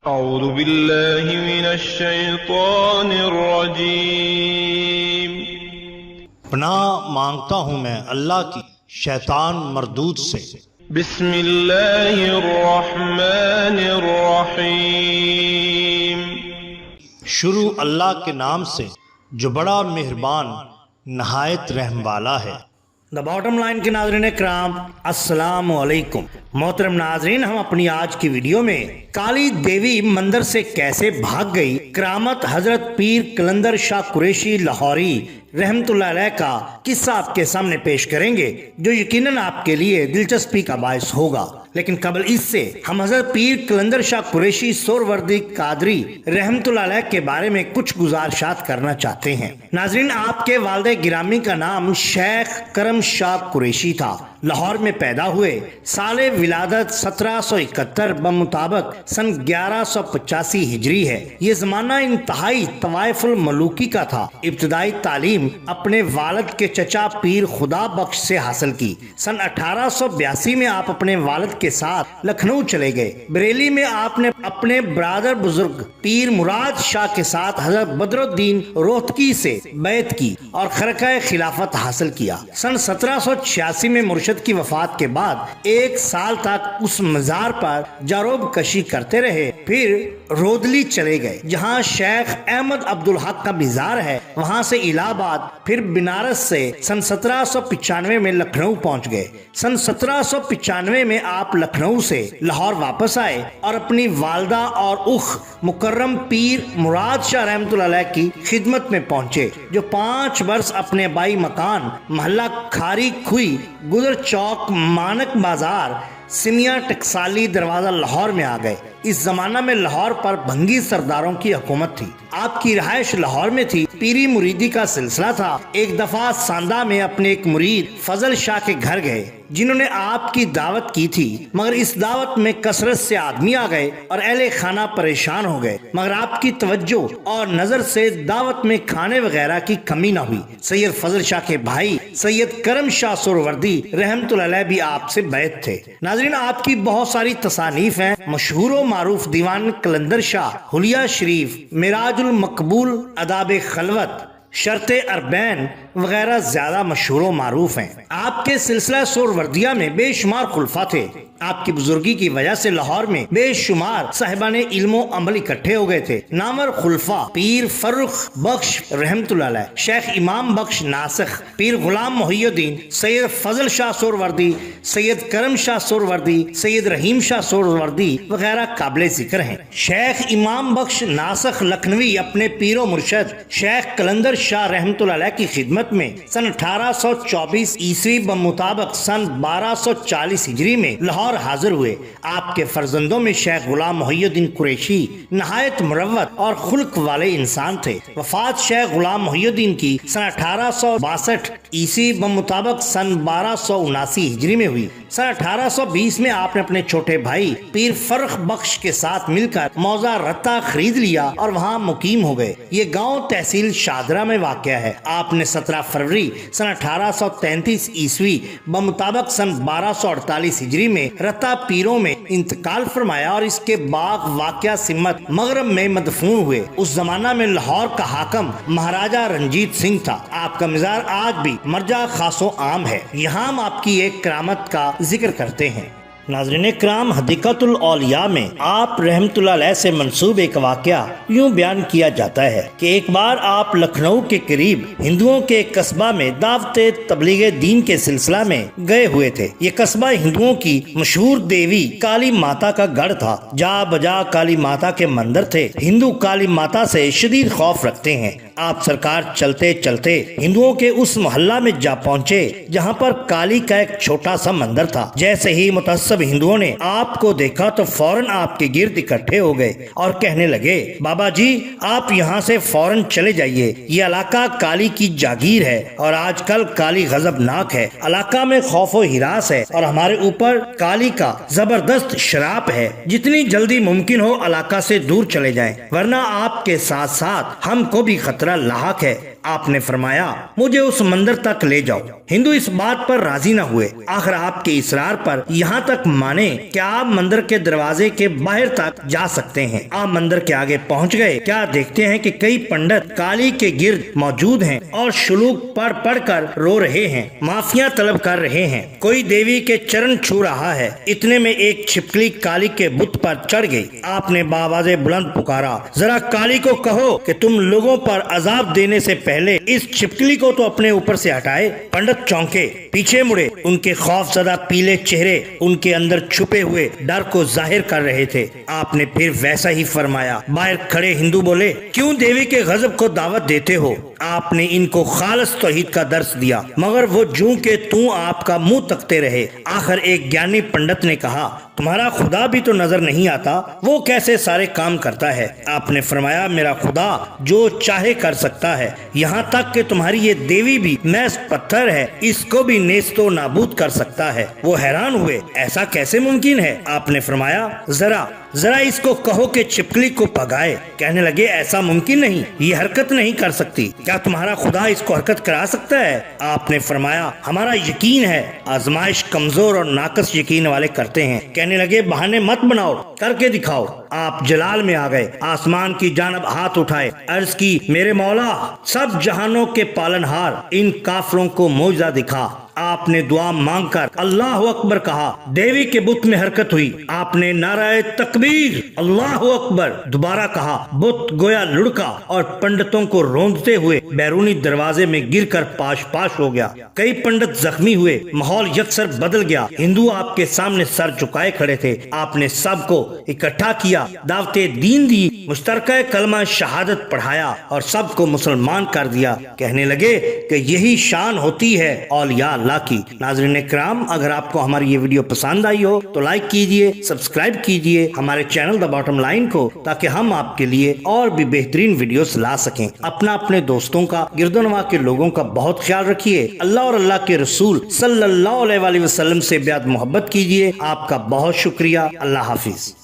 اعوذ باللہ من الشیطان الرجیم۔ پناہ مانگتا ہوں میں اللہ کی شیطان مردود سے۔ بسم اللہ الرحمن الرحیم۔ شروع اللہ کے نام سے جو بڑا مہربان نہایت رحم والا ہے۔ دا باٹم لائن کے ناظرین کرام، السلام علیکم۔ محترم ناظرین، ہم اپنی آج کی ویڈیو میں کالی دیوی مندر سے کیسے بھاگ گئی کرامت حضرت پیر قلندر شاہ قریشی لاہوری رحمت اللہ علیہ کا قصہ آپ کے سامنے پیش کریں گے، جو یقیناً آپ کے لیے دلچسپی کا باعث ہوگا۔ لیکن قبل اس سے ہم حضرت پیر قلندر شاہ قریشی سہروردی قادری رحمت اللہ علیہ کے بارے میں کچھ گزارشات کرنا چاہتے ہیں۔ ناظرین، آپ کے والد گرامی کا نام شیخ کرم شاہ قریشی تھا۔ لاہور میں پیدا ہوئے۔ سال ولادت 1771 بمطابق سن 1185 ہجری ہے۔ یہ زمانہ انتہائی طوائف الملوکی کا تھا۔ ابتدائی تعلیم اپنے والد کے چچا پیر خدا بخش سے حاصل کی۔ سن 1882 میں آپ اپنے والد کے ساتھ لکھنؤ چلے گئے۔ بریلی میں آپ نے اپنے برادر بزرگ پیر مراد شاہ کے ساتھ حضرت بدر الدین روہتکی سے بیعت کی اور خرقہ خلافت حاصل کیا۔ سن 1786 میں مرشد کی وفات کے بعد 1 سال تک اس مزار پر جاروب کشی کرتے رہے، پھر رودلی چلے گئے جہاں شیخ احمد عبدالحق کا مزار ہے، وہاں سے الہ آباد، پھر بنارس سے سن 1795 میں لکھنؤ پہنچ گئے۔ سن 1795 میں آپ لکھنؤ سے لاہور واپس آئے اور اپنی والدہ اور اخ مکرم پیر مراد شاہ رحمت اللہ علیہ کی خدمت میں پہنچے، جو 5 برس اپنے بائی مکان محلہ کھاری کھوئی گدر چوک مانک بازار سمیا ٹکسالی دروازہ لاہور میں آ گئے۔ اس زمانہ میں لاہور پر بھنگی سرداروں کی حکومت تھی۔ آپ کی رہائش لاہور میں تھی۔ پیری مریدی کا سلسلہ تھا۔ ایک دفعہ ساندہ میں اپنے ایک مرید فضل شاہ کے گھر گئے، جنہوں نے آپ کی دعوت کی تھی، مگر اس دعوت میں کثرت سے آدمی آ گئے اور اہل خانہ پریشان ہو گئے، مگر آپ کی توجہ اور نظر سے دعوت میں کھانے وغیرہ کی کمی نہ ہوئی۔ سید فضل شاہ کے بھائی سید کرم شاہ سہروردی رحمت اللہ علیہ بھی آپ سے بیعت تھے۔ ناظرین، آپ کی بہت ساری تصانیف ہیں۔ مشہور و معروف دیوان قلندر شاہ، حلیہ شریف، معراج المقبول، آداب خلوت، شرط اربعین وغیرہ زیادہ مشہور و معروف ہیں۔ آپ کے سلسلہ سہروردیہ میں بے شمار خلفاء تھے۔ آپ کی بزرگی کی وجہ سے لاہور میں بے شمار صاحبان علم و عمل اکٹھے ہو گئے تھے۔ نامور خلفاء پیر فرخ بخش رحمت اللہ علیہ، شیخ امام بخش ناسخ، پیر غلام محی الدین، سید فضل شاہ سہروردی، سید کرم شاہ سہروردی، سید رحیم شاہ سہروردی وغیرہ قابل ذکر ہیں۔ شیخ امام بخش ناسخ لکھنوی اپنے پیر و مرشد شیخ قلندر شاہ رحمت اللہ علیہ کی خدمت میں سن 1824 عیسوی بمطابق سن 1240 ہجری میں لاہور حاضر ہوئے۔ آپ کے فرزندوں میں شیخ غلام محی الدین قریشی نہایت مروت اور خلق والے انسان تھے۔ وفات شیخ غلام محی الدین کی سن 1862 عیسوی بمطابق سن 1279 ہجری میں ہوئی۔ سن 1820 میں آپ نے اپنے چھوٹے بھائی پیر فرخ بخش کے ساتھ مل کر موضع رتا خرید لیا اور وہاں مقیم ہو گئے۔ یہ گاؤں تحصیل شادرہ میں واقع ہے۔ آپ نے 17 فروری سن 1833 عیسوی بمطابق سن 1248 ہجری میں رتا پیروں میں انتقال فرمایا اور اس کے باغ واقعہ سمت مغرب میں مدفون ہوئے۔ اس زمانہ میں لاہور کا حاکم مہاراجہ رنجیت سنگھ تھا۔ آپ کا مزار آج بھی مرجع خاص و عام ہے۔ یہاں ہم آپ کی ایک کرامت کا ذکر کرتے ہیں۔ ناظرین کرام، حدیقۃ الاولیاء میں آپ رحمت اللہ علیہ سے منسوب ایک واقعہ یوں بیان کیا جاتا ہے کہ ایک بار آپ لکھنؤ کے قریب ہندوؤں کے ایک قصبہ میں دعوت تبلیغ دین کے سلسلہ میں گئے ہوئے تھے۔ یہ قصبہ ہندوؤں کی مشہور دیوی کالی ماتا کا گڑھ تھا۔ جا بجا کالی ماتا کے مندر تھے۔ ہندو کالی ماتا سے شدید خوف رکھتے ہیں۔ آپ سرکار چلتے چلتے ہندوؤں کے اس محلہ میں جا پہنچے جہاں پر کالی کا ایک چھوٹا سا مندر تھا۔ جیسے ہی متعصب ہندوؤں نے آپ کو دیکھا تو فوراً آپ کے گرد اکٹھے ہو گئے اور کہنے لگے، بابا جی آپ یہاں سے فوراً چلے جائیے، یہ علاقہ کالی کی جاگیر ہے اور آج کل کالی غضبناک ہے، علاقہ میں خوف و ہراس ہے اور ہمارے اوپر کالی کا زبردست شراپ ہے، جتنی جلدی ممکن ہو علاقہ سے دور چلے جائیں ورنہ آپ کے ساتھ ساتھ ہم کو بھی خطرہ لاحق ہے۔ آپ نے فرمایا مجھے اس مندر تک لے جاؤ۔ ہندو اس بات پر راضی نہ ہوئے، آخر آپ کے اصرار پر یہاں تک مانے کہ آپ مندر کے دروازے کے باہر تک جا سکتے ہیں۔ آپ مندر کے آگے پہنچ گئے، کیا دیکھتے ہیں کہ کئی پنڈت کالی کے گرد موجود ہیں اور شلوک پڑھ پڑھ کر رو رہے ہیں، معافیاں طلب کر رہے ہیں، کوئی دیوی کے چرن چھو رہا ہے۔ اتنے میں ایک چھپکلی کالی کے بت پر چڑھ گئی۔ آپ نے باواز بلند پکارا، ذرا کالی کو کہو کہ تم لوگوں پر عذاب دینے سے پہلے اس چھپکلی کو تو اپنے اوپر سے ہٹائے۔ پنڈت چونکے، پیچھے مڑے، ان کے خوف زدہ پیلے چہرے ان کے اندر چھپے ہوئے ڈر کو ظاہر کر رہے تھے۔ آپ نے پھر ویسا ہی فرمایا۔ باہر کھڑے ہندو بولے، کیوں دیوی کے غضب کو دعوت دیتے ہو؟ آپ نے ان کو خالص توحید کا درس دیا، مگر وہ جوں کہ توں آپ کا منہ تکتے رہے۔ آخر ایک گیانی پنڈت نے کہا، تمہارا خدا بھی تو نظر نہیں آتا، وہ کیسے سارے کام کرتا ہے؟ آپ نے فرمایا، میرا خدا جو چاہے کر سکتا ہے، یہاں تک کہ تمہاری یہ دیوی بھی محض پتھر ہے، اس کو بھی نیست و نابود کر سکتا ہے۔ وہ حیران ہوئے، ایسا کیسے ممکن ہے؟ آپ نے فرمایا، ذرا اس کو کہو کہ چھپکلی کو پگائے۔ کہنے لگے، ایسا ممکن نہیں، یہ حرکت نہیں کر سکتی، کیا تمہارا خدا اس کو حرکت کرا سکتا ہے؟ آپ نے فرمایا، ہمارا یقین ہے۔ آزمائش کمزور اور ناقص یقین والے کرتے ہیں۔ کہنے لگے، بہانے مت بناؤ، کر کے دکھاؤ۔ آپ جلال میں آ گئے، آسمان کی جانب ہاتھ اٹھائے، عرض کی، میرے مولا، سب جہانوں کے پالنہار، ان کافروں کو معجزہ دکھا۔ آپ نے دعا مانگ کر اللہ اکبر کہا، دیوی کے بت میں حرکت ہوئی۔ آپ نے نعرہ تکبیر اللہ اکبر دوبارہ کہا، بت گویا لڑکا اور پنڈتوں کو روندتے ہوئے بیرونی دروازے میں گر کر پاش پاش ہو گیا۔ کئی پنڈت زخمی ہوئے، ماحول یکسر بدل گیا۔ ہندو آپ کے سامنے سر جھکائے کھڑے تھے۔ آپ نے سب کو اکٹھا کیا، دعوت دین دی، مشترکہ کلمہ شہادت پڑھایا اور سب کو مسلمان کر دیا۔ کہنے لگے کہ یہی شان ہوتی ہے اولیاء اللہ کی۔ ناظرین کرام، اگر آپ کو ہماری یہ ویڈیو پسند آئی ہو تو لائک کیجئے، سبسکرائب کیجئے ہمارے چینل دا باٹم لائن کو، تاکہ ہم آپ کے لیے اور بھی بہترین ویڈیوز لا سکیں۔ اپنے دوستوں کا، گرد و نواح کے لوگوں کا بہت خیال رکھیے۔ اللہ اور اللہ کے رسول صلی اللہ علیہ وسلم سے بیعت محبت کیجئے۔ آپ کا بہت شکریہ۔ اللہ حافظ۔